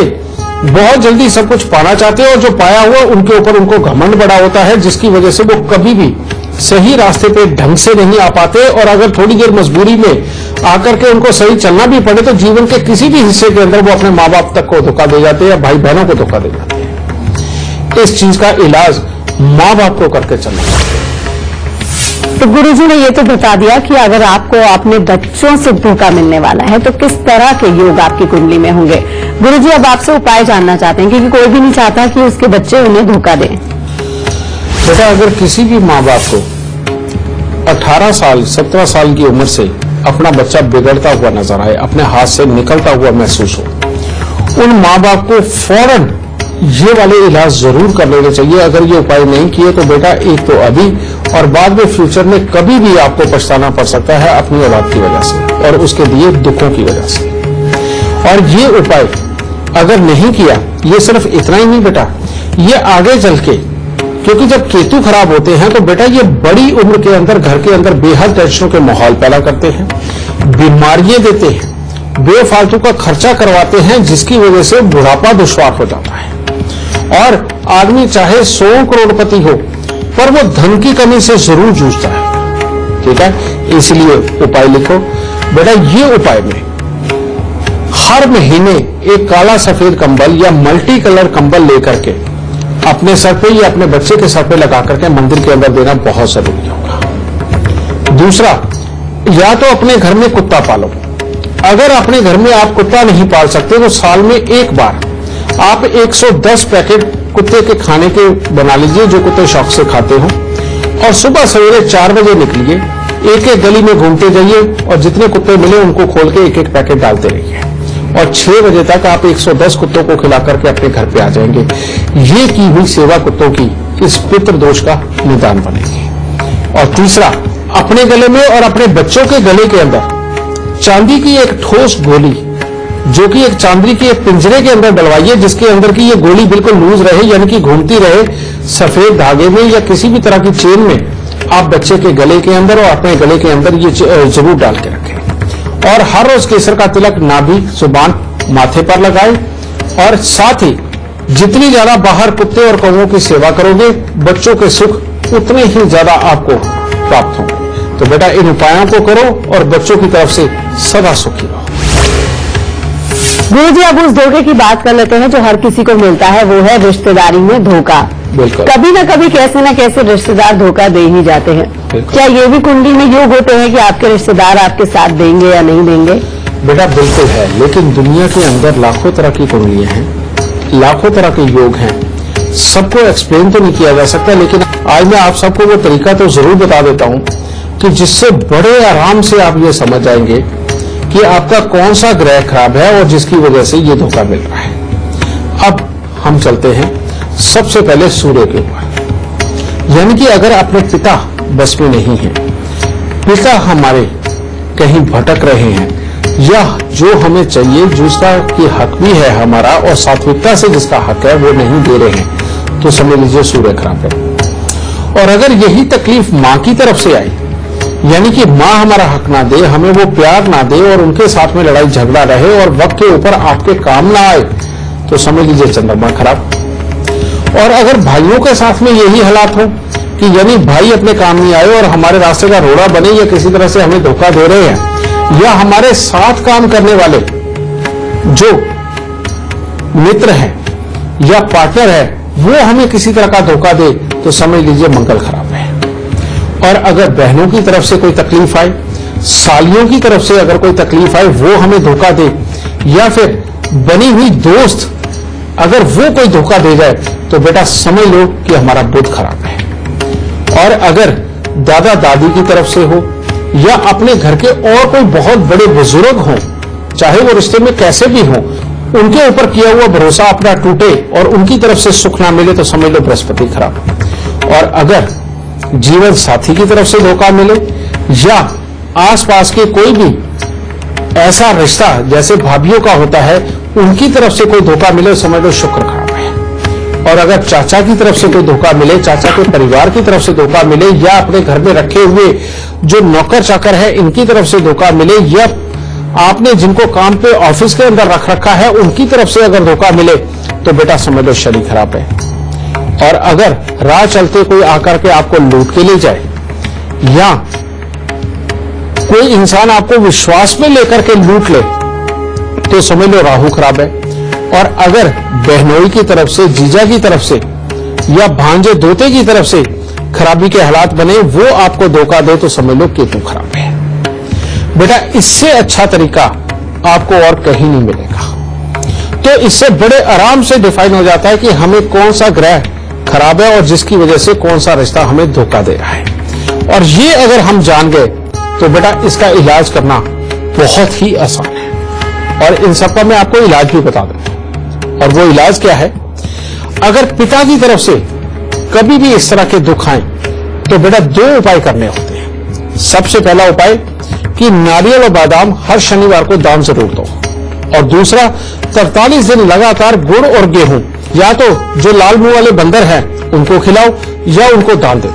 बहुत जल्दी सब कुछ पाना चाहते हैं और जो पाया हुआ उनके ऊपर उनको घमंड बड़ा होता है, जिसकी वजह से वो कभी भी सही रास्ते पे ढंग से नहीं आ पाते। और अगर थोड़ी देर मजबूरी में आकर के उनको सही चलना भी पड़े तो जीवन के किसी भी हिस्से के अंदर वो अपने माँ बाप तक को धोखा दे जाते हैं या भाई बहनों को धोखा दे जाते हैं। इस चीज का इलाज माँ बाप को करके चलना चाहिए। तो गुरुजी ने ये तो बता दिया कि अगर आपको अपने बच्चों से धोखा मिलने वाला है तो किस तरह के योग आपकी कुंडली में होंगे। गुरुजी अब आपसे उपाय जानना चाहते हैं, क्योंकि कोई भी नहीं चाहता कि उसके बच्चे उन्हें धोखा दें। बेटा, अगर किसी भी माँ बाप को 18 साल 17 साल की उम्र से अपना बच्चा बिगड़ता हुआ नजर आए, अपने हाथ से निकलता हुआ महसूस हो, उन माँ बाप को फौरन ये वाले इलाज जरूर कर लेने चाहिए। अगर ये उपाय नहीं किए तो बेटा, एक तो अभी और बाद में फ्यूचर में कभी भी आपको पछताना पड़ सकता है अपनी औलाद की वजह से और उसके दिए दुखों की वजह से। और ये उपाय अगर नहीं किया, ये सिर्फ इतना ही नहीं बेटा, ये आगे चल के, क्योंकि जब केतु खराब होते हैं तो बेटा ये बड़ी उम्र के अंदर घर के अंदर बेहद टेंशनों के माहौल पैदा करते हैं, बीमारियां देते हैं, बेफालतू का खर्चा करवाते हैं, जिसकी वजह से बुढ़ापा दुश्वार हो जाता है। और आदमी चाहे 100 करोड़पति हो पर वो धन की कमी से जरूर जूझता है। ठीक है, इसलिए उपाय लिखो बेटा। ये उपाय में हर महीने एक काला सफेद कंबल या मल्टी कलर कंबल लेकर के अपने सर पे या अपने बच्चे के सर पे लगा करके मंदिर के अंदर देना बहुत जरूरी होगा। दूसरा, या तो अपने घर में कुत्ता पालो। अगर अपने घर में आप कुत्ता नहीं पाल सकते तो साल में एक बार आप 110 पैकेट कुत्ते के खाने के बना लीजिए, जो कुत्ते शौक से खाते हो, और सुबह सवेरे 4 बजे निकलिए, एक एक गली में घूमते जाइए और जितने कुत्ते मिले उनको खोल के एक एक पैकेट डालते रहिए और 6 बजे तक आप 110 कुत्तों को खिला करके अपने घर पे आ जाएंगे। ये की हुई सेवा कुत्तों की इस पितृ दोष का निदान बनेगी। और तीसरा, अपने गले में और अपने बच्चों के गले के अंदर चांदी की एक ठोस गोली, जो कि एक चांदी के एक पिंजरे के अंदर डलवाइए, जिसके अंदर की ये गोली बिल्कुल लूज रहे, यानी कि घूमती रहे, सफेद धागे में या किसी भी तरह की चेन में आप बच्चे के गले के अंदर और अपने गले के अंदर ये जरूर डाल के रखें। और हर रोज केसर का तिलक नाभि जुबान माथे पर लगाए। और साथ ही जितनी ज्यादा बाहर कुत्ते और कौवों की सेवा करोगे, बच्चों के सुख उतने ही ज्यादा आपको प्राप्त होंगे। तो बेटा, इन उपायों को करो और बच्चों की तरफ से सदा सुखी रहो। गुरुजी, अब उस धोखे की बात कर लेते हैं जो हर किसी को मिलता है, वो है रिश्तेदारी में धोखा। बिल्कुल। कभी न कभी कैसे न कैसे रिश्तेदार धोखा दे ही जाते हैं। क्या ये भी कुंडली में योग होते हैं कि आपके रिश्तेदार आपके साथ देंगे या नहीं देंगे? बेटा, बिल्कुल है, लेकिन दुनिया के अंदर लाखों तरह की कुंडलियां हैं, लाखों तरह के योग हैं, सबको एक्सप्लेन तो नहीं किया जा सकता। लेकिन आज मैं आप सबको वो तरीका तो जरूर बता देता हूं कि जिससे बड़े आराम से आप ये समझ जाएंगे कि आपका कौन सा ग्रह खराब है और जिसकी वजह से ये धोखा मिल रहा है। अब हम चलते हैं सबसे पहले सूर्य के ऊपर। यानी कि अगर अपने पिता बस में नहीं है, पिता हमारे कहीं भटक रहे हैं, या जो हमें चाहिए, जिसका की हक भी है हमारा और सात्विकता से जिसका हक है वो नहीं दे रहे हैं, तो समझ लीजिए सूर्य खराब है। और अगर यही तकलीफ माँ की तरफ से आई, यानी कि माँ हमारा हक ना दे, हमें वो प्यार ना दे और उनके साथ में लड़ाई झगड़ा रहे और वक्त के ऊपर आपके काम ना आए, तो समझ लीजिए चंद्रमा खराब। और अगर भाइयों के साथ में यही हालात हो कि यानी भाई अपने काम नहीं आए और हमारे रास्ते का रोड़ा बने, या किसी तरह से हमें धोखा दे रहे हैं, या हमारे साथ काम करने वाले जो मित्र हैं या पार्टनर है वो हमें किसी तरह का धोखा दे, तो समझ लीजिए मंगल खराब है। और अगर बहनों की तरफ से कोई तकलीफ आए, सालियों की तरफ से अगर कोई तकलीफ आए, वो हमें धोखा दे, या फिर बनी हुई दोस्त अगर वो कोई धोखा दे जाए, तो बेटा समझ लो कि हमारा बुध खराब है। और अगर दादा दादी की तरफ से हो या अपने घर के और कोई बहुत बड़े बुजुर्ग हों, चाहे वो रिश्ते में कैसे भी हों, उनके ऊपर किया हुआ भरोसा अपना टूटे और उनकी तरफ से सुख ना मिले, तो समझ लो बृहस्पति खराब। और अगर जीवन साथी की तरफ से धोखा मिले या आसपास के कोई भी ऐसा रिश्ता जैसे भाभीियों का होता है, उनकी तरफ से कोई धोखा मिले, समझ लो शुक्र खराब है। और अगर चाचा की तरफ से कोई धोखा मिले, चाचा के परिवार की तरफ से धोखा मिले, या अपने घर में रखे हुए जो नौकर चाकर है इनकी तरफ से धोखा मिले, या आपने जिनको काम पे ऑफिस के अंदर रख रखा है उनकी तरफ से अगर धोखा मिले, तो बेटा समझ लो शनि खराब है। और अगर राह चलते कोई आकर के आपको लूट के ले जाए, या कोई इंसान आपको विश्वास में लेकर के लूट ले, तो समझ लो राहु खराब है। और अगर बहनोई की तरफ से, जीजा की तरफ से या भांजे दोते की तरफ से खराबी के हालात बने, वो आपको धोखा दे तो समझ लो केतु खराब है। बेटा इससे अच्छा तरीका आपको और कहीं नहीं मिलेगा। तो इससे बड़े आराम से डिफाइन हो जाता है कि हमें कौन सा ग्रह खराब है और जिसकी वजह से कौन सा रिश्ता हमें धोखा दे रहा है। और ये अगर हम जान गए तो बेटा इसका इलाज करना बहुत ही आसान है। और इन सबका मैं आपको इलाज भी बता दूं। और वो इलाज क्या है, अगर पिता की तरफ से कभी भी इस तरह के दुख आए तो बेटा 2 उपाय करने होते हैं। सबसे पहला उपाय कि नारियल और बादाम हर शनिवार को दान जरूर दो। और दूसरा 43 दिन लगातार गुड़ और गेहूं या तो जो लाल मुंह वाले बंदर हैं उनको खिलाओ या उनको दान दे दो,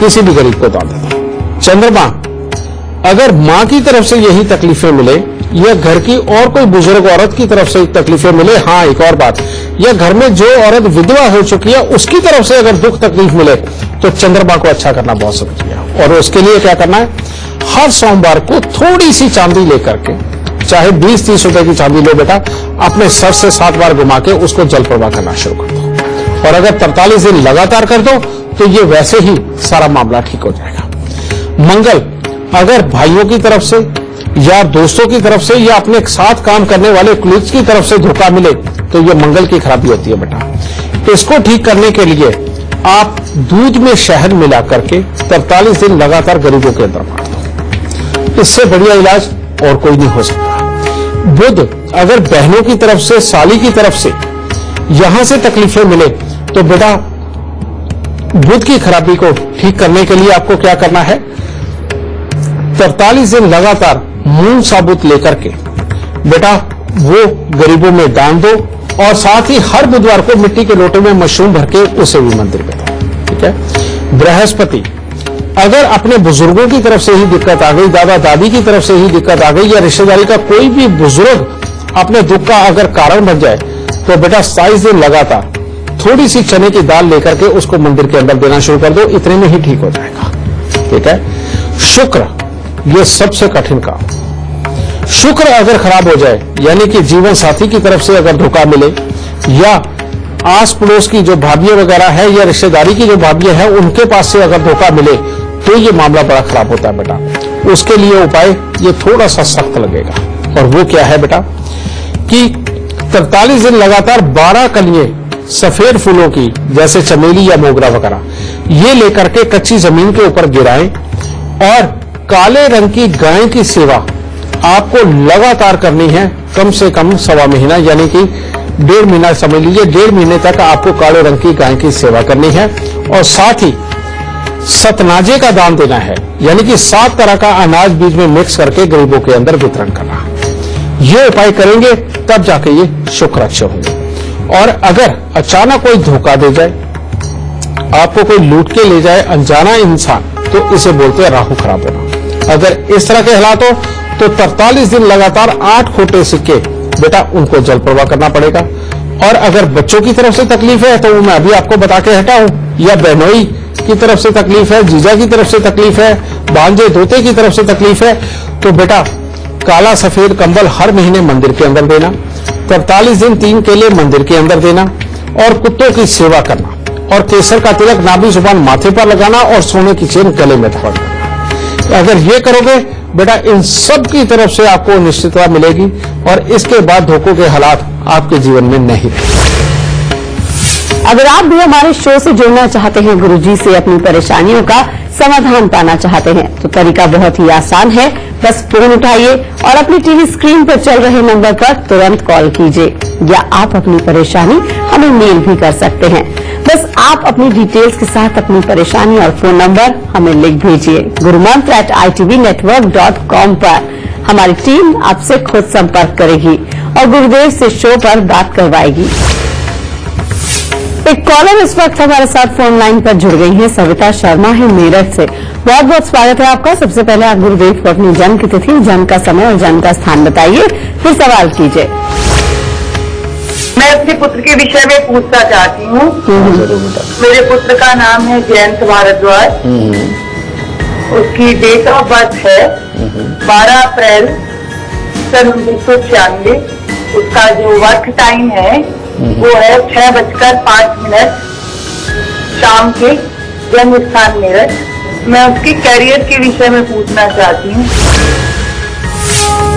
किसी भी गरीब को दान दे दो। चंद्रमा, अगर मां की तरफ से यही तकलीफें मिले या घर की और कोई बुजुर्ग औरत की तरफ से तकलीफें मिले, हाँ एक और बात, या घर में जो औरत विधवा हो चुकी है उसकी तरफ से अगर दुख तकलीफ मिले तो चंद्रमा को अच्छा करना बहुत जरूरी है। और उसके लिए क्या करना है, हर सोमवार को थोड़ी सी चांदी लेकर के, चाहे 20-30 रुपए की चांदी लो बेटा, अपने सर से 7 बार घुमा के उसको जल प्रवाह करना शुरू कर दो। और अगर 43 दिन लगातार कर दो तो ये वैसे ही सारा मामला ठीक हो जाएगा। मंगल, अगर भाइयों की तरफ से या दोस्तों की तरफ से या अपने साथ काम करने वाले कुलीग्स की तरफ से धोखा मिले तो ये मंगल की खराबी होती है बेटा। इसको ठीक करने के लिए आप दूध में शहद मिला करके 43 दिन लगातार गरीबों के अंदर बांट दो। इससे बढ़िया इलाज और कोई नहीं हो सकता। बुध, अगर बहनों की तरफ से, साली की तरफ से यहां से तकलीफें मिले तो बेटा बुध की खराबी को ठीक करने के लिए आपको क्या करना है, 43 दिन लगातार मूंग साबुत लेकर के बेटा वो गरीबों में दान दो। और साथ ही हर बुधवार को मिट्टी के लोटे में मशरूम भर के उसे भी मंदिर में दो। ठीक है। बृहस्पति, अगर अपने बुजुर्गों की तरफ से ही दिक्कत आ गई, दादा दादी की तरफ से ही दिक्कत आ गई, या रिश्तेदारी का कोई भी बुजुर्ग अपने दुख का अगर कारण बन जाए तो बेटा 27 दिन लगातार थोड़ी सी चने की दाल लेकर के उसको मंदिर के अंदर देना शुरू कर दो, इतने में ही ठीक हो जाएगा। ठीक है। शुक्र, ये सबसे कठिन काम। शुक्र अगर खराब हो जाए, यानी कि जीवन साथी की तरफ से अगर धोखा मिले या आस पड़ोस की जो भाभियां वगैरह है या रिश्तेदारी की जो भाभियां हैं उनके पास से अगर धोखा मिले तो ये मामला बड़ा खराब होता है बेटा। उसके लिए उपाय ये थोड़ा सा सख्त लगेगा। और वो क्या है बेटा कि 43 दिन लगातार 12 कलियां सफेद फूलों की, जैसे चमेली या मोगरा वगैरह, ये लेकर के कच्ची जमीन के ऊपर गिराएं। और काले रंग की गाय की सेवा आपको लगातार करनी है, कम से कम 1.25 महीना, यानी कि 1.5 महीना समझ लीजिए। 1.5 महीने तक आपको काले रंग की गाय की सेवा करनी है। और साथ ही सतनाजे का दान देना है, यानी कि 7 तरह का अनाज बीज में मिक्स करके गरीबों के अंदर वितरण करना। ये उपाय करेंगे तब जाके ये शुक्र अच्छे होंगे। और अगर अचानक कोई धोखा दे जाए, आपको कोई लूट के ले जाए अनजाना इंसान, तो इसे बोलते हैं राहु खराब होना। अगर इस तरह के हालात हो तो 43 दिन लगातार 8 खोटे सिक्के बेटा उनको जल प्रवाह करना पड़ेगा। और अगर बच्चों की तरफ से तकलीफ है तो मैं अभी आपको बता के हटा हूं, या बहनोई की तरफ से तकलीफ है, जीजा की तरफ से तकलीफ है, भांजे दोते की तरफ से तकलीफ है, तो बेटा काला सफेद कंबल हर महीने मंदिर के अंदर देना, 43 दिन 3 केले मंदिर के अंदर देना, और कुत्तों की सेवा करना, और केसर का तिलक नाभि जुबान माथे पर लगाना, और सोने की चेन गले में धारण करना। अगर ये करोगे बेटा इन सब की तरफ से आपको निश्चितता मिलेगी और इसके बाद धोखों के हालात आपके जीवन में नहीं रहेंगे। अगर आप भी हमारे शो से जुड़ना चाहते हैं, गुरुजी से अपनी परेशानियों का समाधान पाना चाहते हैं, तो तरीका बहुत ही आसान है। बस फोन उठाइए और अपनी टीवी स्क्रीन पर चल रहे नंबर पर तुरंत कॉल कीजिए, या आप अपनी परेशानी हमें मेल भी कर सकते हैं। बस आप अपनी डिटेल्स के साथ अपनी परेशानी और फोन नंबर हमें लिख भेजिए gurumantra@itvnetwork.com पर। हमारी टीम आपसे खुद संपर्क करेगी और गुरुदेव से शो पर बात करवाएगी। एक कॉलर इस वक्त हमारे साथ फोन लाइन पर जुड़ गई हैं। सविता शर्मा है मेरठ से। बहुत बहुत स्वागत है आपका। सबसे पहले आप गुरुदेव को अपनी जन्म की तिथि, जन्म का समय और जन्म का स्थान बताइए, फिर सवाल कीजिए। मैं अपने पुत्र के विषय में पूछना चाहती हूँ। मेरे पुत्र का नाम है जयंत भारद्वाज। उसकी डेट ऑफ बर्थ है 12 अप्रैल सन 1996। उसका जो वर्क टाइम है वो है 6:05 शाम के। जन्म स्थान मेरठ। मैं उसके करियर के विषय में पूछना चाहती हूँ।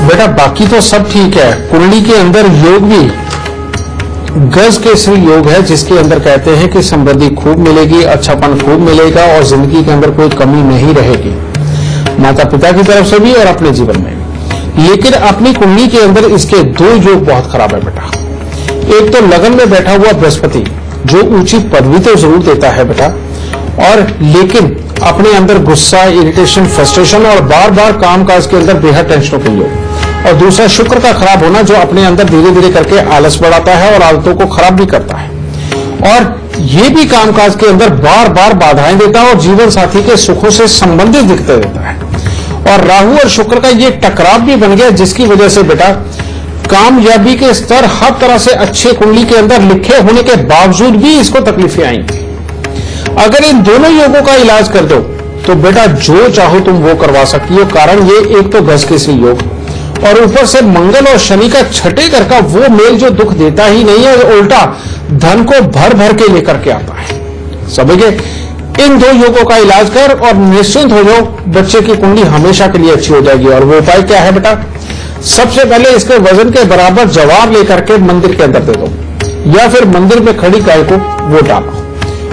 बेटा बाकी तो सब ठीक है, कुंडली के अंदर योग भी गज केसरी योग है, जिसके अंदर कहते हैं कि समृद्धि खूब मिलेगी, अच्छापन खूब मिलेगा और जिंदगी के अंदर कोई कमी नहीं रहेगी, माता पिता की तरफ से भी और अपने जीवन में भी। लेकिन अपनी कुंडली के अंदर इसके दो योग बहुत खराब है बेटा। एक तो लगन में बैठा हुआ बृहस्पति, जो ऊंची पदवी तो जरूर देता है बेटा, और लेकिन अपने अंदर गुस्सा, इरिटेशन, फ्रस्ट्रेशन और बार बार कामकाज के अंदर बेहद टेंशनों के योग। और दूसरा शुक्र का खराब होना, जो अपने अंदर धीरे धीरे करके आलस बढ़ाता है और आदतों को खराब भी करता है, और ये भी कामकाज के अंदर बार बार बाधाएं देता है और जीवन साथी के सुखों से संबंधित दिखते देता है। और राहु और शुक्र का ये टकराव भी बन गया, जिसकी वजह से बेटा कामयाबी के स्तर हर तरह से अच्छे कुंडली के अंदर लिखे होने के बावजूद भी इसको तकलीफें आएंगी। अगर इन दोनों योगों का इलाज कर दो तो बेटा जो चाहो तुम वो करवा सकती हो। कारण ये एक तो गज केसरी योग और ऊपर से मंगल और शनि का छठे घर का वो मेल जो दुख देता ही नहीं है, उल्टा धन को भर भर के लेकर के आता है। समझे? इन दो योगों का इलाज कर और निश्चिंत हो जाओ, बच्चे की कुंडली हमेशा के लिए अच्छी हो जाएगी। और वो उपाय क्या है बेटा? सबसे पहले इसके वजन के बराबर जवार लेकर के मंदिर के अंदर दे दो, या फिर मंदिर में खड़ी गाय को वो डालो।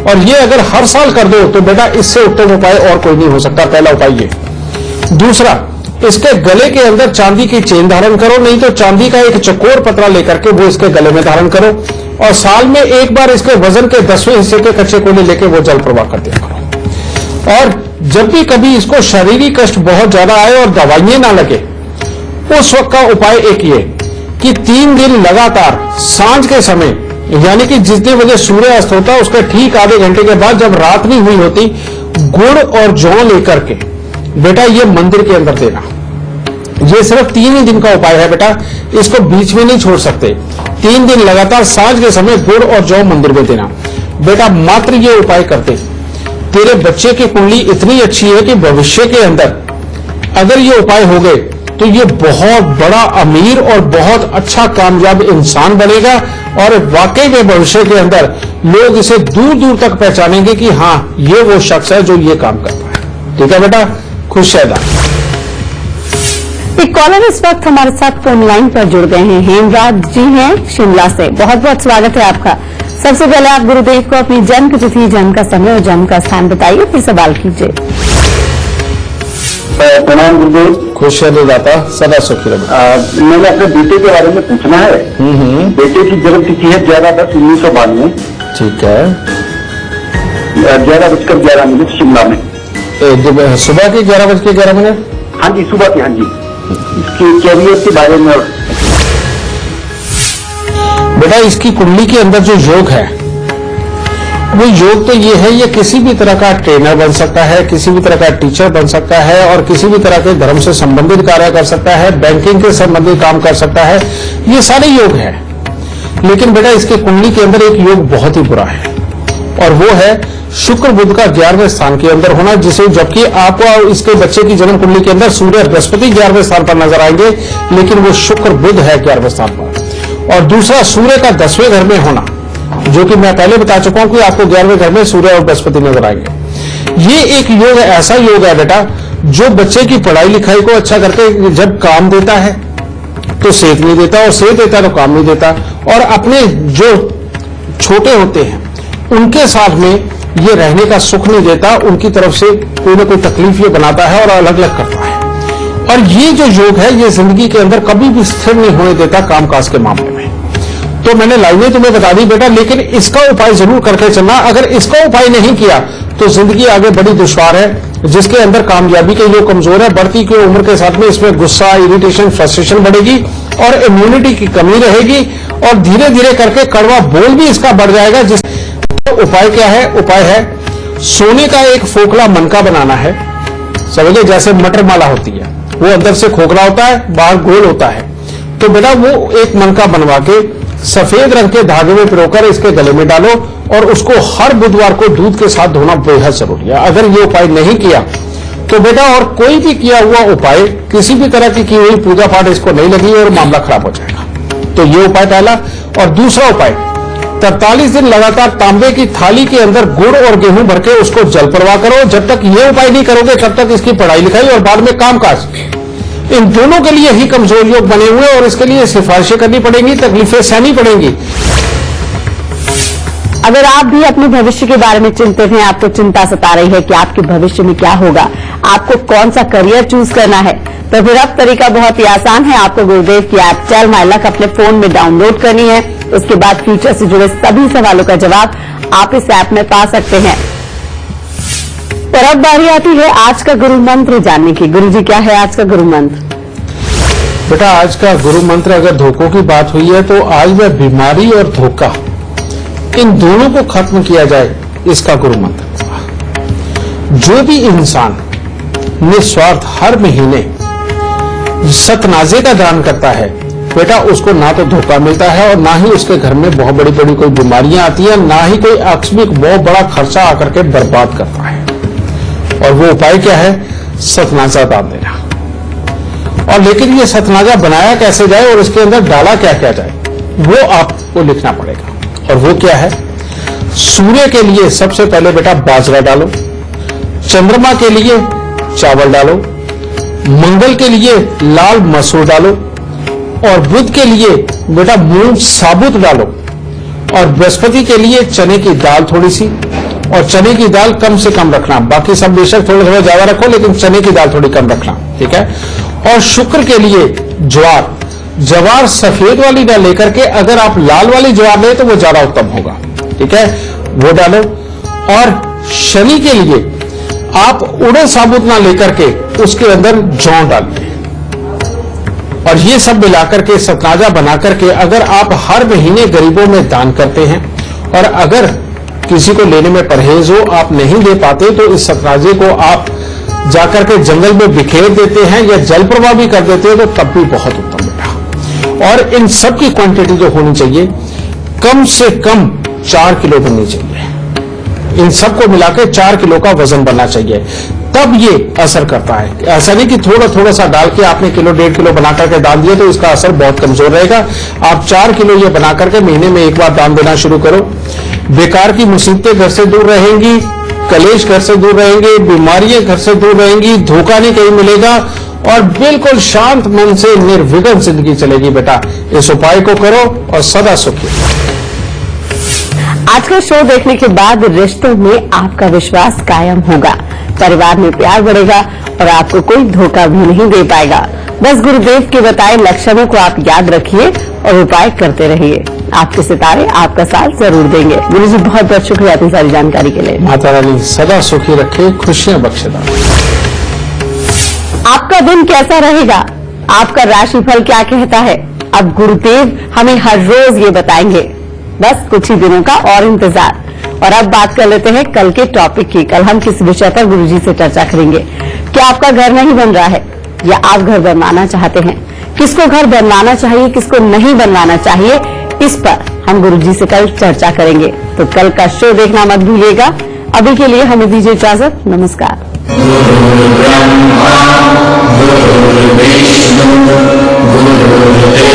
और ये अगर हर साल कर दो तो बेटा इससे उत्तम उपाय और कोई नहीं हो सकता। पहला उपाय ये। दूसरा, इसके गले के अंदर चांदी की चेन धारण करो, नहीं तो चांदी का एक चकोर पतरा लेकर के वो इसके गले में धारण करो, और साल में एक बार इसके वजन के 10वें हिस्से के कच्चे कोयले लेके वो जल प्रवाह कर दिया करो। और जब भी कभी इसको शारीरिक कष्ट बहुत ज्यादा आए और दवाइयां ना लगे, उस वक्त का उपाय एक ये कि 3 दिन लगातार सांझ के समय, यानी कि जितने बजे सूर्य अस्त होता है उसके ठीक आधे घंटे के बाद जब रात नहीं हुई होती, गुड़ और जौ लेकर के बेटा ये मंदिर के अंदर देना। ये सिर्फ 3 ही दिन का उपाय है बेटा, इसको बीच में नहीं छोड़ सकते। 3 दिन लगातार सांझ के समय गुड़ और जौ मंदिर में देना। बेटा मात्र ये उपाय करते तेरे बच्चे की कुंडली इतनी अच्छी है कि भविष्य के अंदर अगर ये उपाय हो गए तो ये बहुत बड़ा अमीर और बहुत अच्छा कामयाब इंसान बनेगा, और वाकई में भविष्य के अंदर लोग इसे दूर दूर तक पहचानेंगे कि हाँ ये वो शख्स है जो ये काम करता है। ठीक है बेटा, खुश रहना। एक कॉलर इस वक्त हमारे साथ फोन लाइन पर जुड़ गए हैं। हेमराज जी हैं शिमला से, बहुत बहुत स्वागत है आपका। सबसे पहले आप गुरुदेव को अपनी जन्म की तिथि, जन्म का समय और जन्म का स्थान बताइए, फिर सवाल कीजिए। प्रणाम गुरुदेव। खुश रहे दाता, सदा सुखी रहे। मैंने अपने बेटे के बारे में पूछना है। बेटे की जन्म तिथि है 11/10/1992। ठीक है। 11:11 शिमला में। सुबह के 11:11? हाँ जी, सुबह के। हाँ जी, इसके कैरियर के बारे में। बेटा इसकी कुंडली के अंदर जो योग है वो योग तो ये है, ये किसी भी तरह का ट्रेनर बन सकता है, किसी भी तरह का टीचर बन सकता है, और किसी भी तरह के धर्म से संबंधित कार्य कर सकता है, बैंकिंग के संबंधित काम कर सकता है, ये सारे योग है। लेकिन बेटा इसके कुंडली के अंदर एक योग बहुत ही बुरा है, और वो है शुक्र बुध का 11वें स्थान के अंदर होना, जिसे जबकि आपको इसके बच्चे की जन्म कुंडली के अंदर सूर्य बृहस्पति 11वें स्थान पर नजर आएंगे, लेकिन वो शुक्र बुध है 11वें स्थान पर। और दूसरा सूर्य का 10वें घर में होना, जो कि मैं पहले बता चुका हूं कि आपको 11वें घर में सूर्य और बृहस्पति नजर आएंगे। ये एक योग है, ऐसा योग है बेटा जो बच्चे की पढ़ाई लिखाई को अच्छा करके जब काम देता है तो सेहत नहीं देता, और सेहत देता है तो काम नहीं देता, और अपने जो छोटे होते हैं उनके साथ में ये रहने का सुख नहीं देता, उनकी तरफ से कोई ना कोई तकलीफ ये बनाता है और अलग अलग करता है। और ये जो योग है ये जिंदगी के अंदर कभी भी स्थिर नहीं होने देता कामकाज के मामले में। तो मैंने लाइनें तुम्हें बता दी बेटा, लेकिन इसका उपाय जरूर करके चलना। अगर इसका उपाय नहीं किया तो जिंदगी आगे बड़ी दुश्वार है, जिसके अंदर कामयाबी के योग कमजोर है। बढ़ती की उम्र के साथ में इसमें गुस्सा, इरिटेशन, फ्रस्ट्रेशन बढ़ेगी और इम्यूनिटी की कमी रहेगी, और धीरे धीरे करके कड़वा बोल भी इसका बढ़ जाएगा। जिस तो उपाय क्या है? उपाय है सोने का एक फोकला मनका बनाना है। समझे? जैसे मटर माला होती है, वो अंदर से खोखला होता है, बाहर गोल होता है। तो बेटा वो एक मनका बनवा के सफेद रंग के धागे में पिरोकर इसके गले में डालो, और उसको हर बुधवार को दूध के साथ धोना बेहद जरूरी है। अगर ये उपाय नहीं किया तो बेटा और कोई भी किया हुआ उपाय, किसी भी तरह की हुई पूजा पाठ इसको नहीं लगी और मामला खराब हो जाएगा। तो ये उपाय पहला। और दूसरा उपाय, 43 दिन लगातार तांबे की थाली के अंदर गुड़ और गेहूं भर के उसको जल प्रवाह करो। जब तक ये उपाय नहीं करोगे तब तक इसकी पढ़ाई लिखाई और बाद में कामकाज, इन दोनों के लिए ही कमजोर योग बने हुए और इसके लिए सिफारिशें करनी पड़ेंगी, तकलीफें सहनी पड़ेंगी। अगर आप भी अपने भविष्य के बारे में चिंतित हैं, आपको चिंता सता रही है कि आपके भविष्य में क्या होगा, आपको कौन सा करियर चूज करना है, तो फिर अब तरीका बहुत ही आसान है। आपको गुरुदेव की ऐप टेल माय लक अपने फोन में डाउनलोड करनी है। उसके बाद फ्यूचर से जुड़े सभी सवालों का जवाब आप इस ऐप में पा सकते हैं। और अब बारी आती है आज का गुरु मंत्र जानने की। गुरुजी, क्या है आज का गुरु मंत्र? बेटा, आज का गुरु मंत्र, अगर धोखों की बात हुई है तो आज वह बीमारी और धोखा, इन दोनों को खत्म किया जाए, इसका गुरु मंत्र। जो भी इंसान निस्वार्थ हर महीने सतनाजे का दान करता है बेटा, उसको ना तो धोखा मिलता है और ना ही उसके घर में बहुत बड़ी बड़ी कोई बीमारियां आती है, ना ही कोई आकस्मिक बहुत बड़ा खर्चा आकर के बर्बाद करता है। और वो उपाय क्या है? सतनाजा दान देना। और लेकिन ये सतनाजा बनाया कैसे जाए और इसके अंदर डाला क्या क्या जाए, वो आपको लिखना पड़ेगा। और वो क्या है? सूर्य के लिए सबसे पहले बेटा बाजरा डालो, चंद्रमा के लिए चावल डालो, मंगल के लिए लाल मसूर डालो, और बुध के लिए बेटा मूंग साबुत डालो, और बृहस्पति के लिए चने की दाल थोड़ी सी, और चने की दाल कम से कम रखना, बाकी सब बेशक थोड़ा थोड़ा ज्यादा रखो लेकिन चने की दाल थोड़ी कम रखना, ठीक है। और शुक्र के लिए ज्वार सफेद वाली ना लेकर के अगर आप लाल वाली ज्वार ले तो वो ज्यादा उत्तम होगा, ठीक है, वो डालो। और शनि के लिए आप उड़द साबुत ना लेकर के उसके अंदर जौ डालिए। और ये सब मिलाकर के सतनाजा बनाकर के अगर आप हर महीने गरीबों में दान करते हैं, और अगर किसी को लेने में परहेज हो, आप नहीं दे पाते, तो इस सतनाजे को आप जाकर के जंगल में बिखेर देते हैं या जल प्रवाह भी कर देते हैं, तो तब भी बहुत उत्तम बेटा। और इन सब की क्वांटिटी जो होनी चाहिए कम से कम 4 किलो बननी चाहिए। इन सबको मिलाकर 4 किलो का वजन बनना चाहिए, तब ये असर करता है। ऐसा नहीं कि थोड़ा थोड़ा सा डाल के आपने किलो 1.5 किलो बना करके डाल दिया तो इसका असर बहुत कमजोर रहेगा। आप 4 किलो ये बना करके महीने में एक बार दान देना शुरू करो। बेकार की मुसीबतें घर से दूर रहेंगी, कलेश घर से दूर रहेंगे, बीमारियां घर से दूर रहेंगी, धोखा नहीं कहीं मिलेगा, और बिल्कुल शांत मन से निर्विघ्न जिंदगी चलेगी बेटा। इस उपाय को करो और सदा सुखी। आज का शो देखने के बाद रिश्तों में आपका विश्वास कायम होगा, परिवार में प्यार बढ़ेगा और आपको कोई धोखा भी नहीं दे पाएगा। बस गुरुदेव के बताए लक्षणों को आप याद रखिए और उपाय करते रहिए। आपके सितारे आपका साथ जरूर देंगे। गुरु जी, बहुत बहुत शुक्रिया इतनी सारी जानकारी के लिए। माता रानी सदा सुखी रखे, खुशियां बख्शेदा। आपका दिन कैसा रहेगा, आपका राशिफल क्या कहता है, अब गुरुदेव हमें हर रोज ये बताएंगे। बस कुछ ही दिनों का और इंतजार। और अब बात कर लेते हैं कल के टॉपिक की। कल हम किस विषय पर गुरुजी से चर्चा करेंगे? क्या आपका घर नहीं बन रहा है या आप घर बनवाना चाहते हैं? किसको घर बनवाना चाहिए, किसको नहीं बनवाना चाहिए, इस पर हम गुरुजी से कल चर्चा करेंगे। तो कल का शो देखना मत भूलिएगा। अभी के लिए हमें दीजिए इजाजत। नमस्कार। गुरु ब्रह्मा गुरु विष्णु गुरु